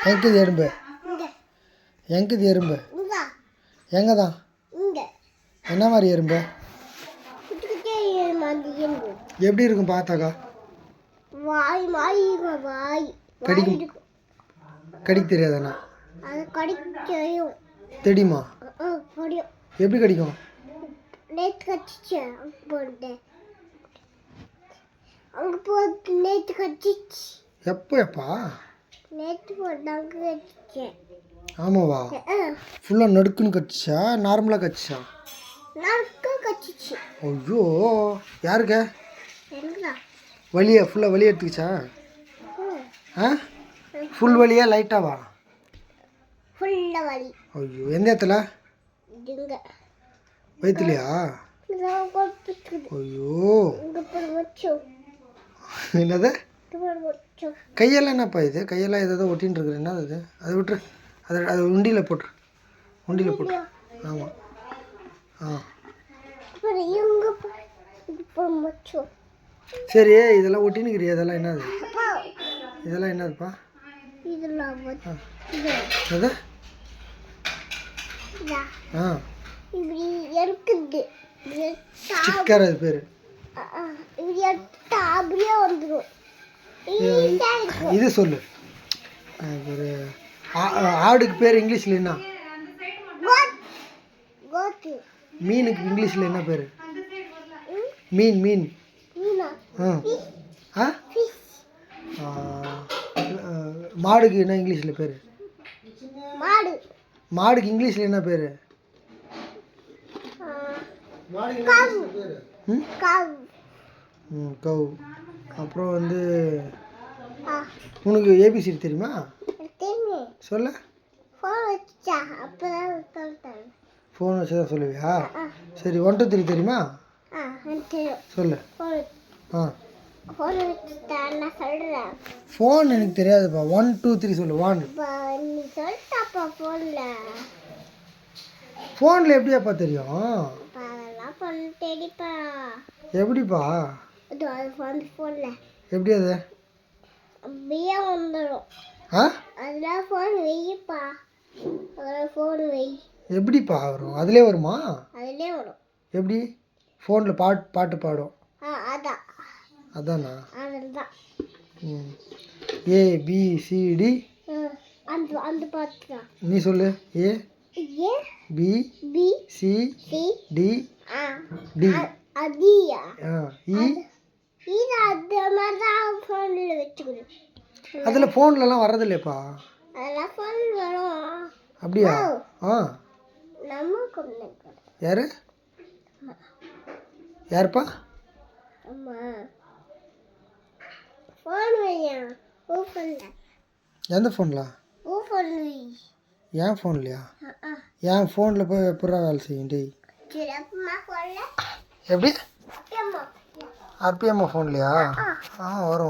எங்குது எறும்பு? எங்குது எறும்பு? எங்கே தான்? என்ன மாதிரி எறும்பு? எப்படி இருக்கும் பார்த்தாக்கா? கடிக்கும். கடிக்க தெரியாதாண்ணா? தெரியுமா? எப்படி கடிக்கும்? எப்பா? ஆமாவா? ஃபுல்லாக நடுக்குன்னு கடிச்சா நார்மலாக கடிச்சா? ஐயோ, யாருக்க வலியா? ஃபுல்லாக வலி எடுத்துக்கிச்சா? ஃபுல் வலியா லைட்டாவா? ஐயோ, எந்த இடத்துல? வயிற்றுலையா? ஐயோ, என்னது? கையெல்லாம் என்னப்பா இது? கையெல்லாம் ஏதோ ஒட்டின்னு இருக்குது. என்ன அது? அதை விட்டுரு. அதை உண்டியில் போட்டுரு. உண்டியில் போட்டுரு. ஆமாம். சரி, இதெல்லாம் ஒட்டினுக்கிறியா? இதெல்லாம் என்னது? இதெல்லாம் என்னதுப்பா? அது ஸ்டிக்கர், அது பேர். இது சொல்லு. ஒரு ஆடுக்கு பேர் இங்கிலீஷில் என்ன? மீனுக்கு இங்கிலீஷில் என்ன பேர்? மீன். மாடுக்கு என்ன இங்கிலீஷில் பேர்? மாடுக்கு இங்கிலீஷில் என்ன பேர்? கவ். அப்புறம் வந்து உனக்கு ஏபிசிடி தெரியுமா? சொல்ல. ஃபோன் வச்சு தான் சொல்லுவியா? சரி, 1 2 3 தெரியுமா? சொல்லு. ஃபோன் எனக்கு தெரியாதுப்பா. 1 2 3 சொல்லு. 1. ஃபோனில் எப்படியாப்பா தெரியும்? எப்படிப்பா? எப்படி அது? எப்படிப்பா வரும்? அதுலேயே வருமா? எப்படி? ஃபோனில் பாட்டு பாடும். அதானா? ABCD. நீ சொல்லு. ABCD. அதில் ஃபோன்லலாம் வர்றது இல்லையாப்பா? அப்படியா? யாருப்பா? எந்த ஃபோனில்? என் ஃபோன்லையா? என் ஃபோனில் போய் எப்படா வேலை செய்யும்? டேய், எப்படி? RPM ஃபோன்லையா? வரும்.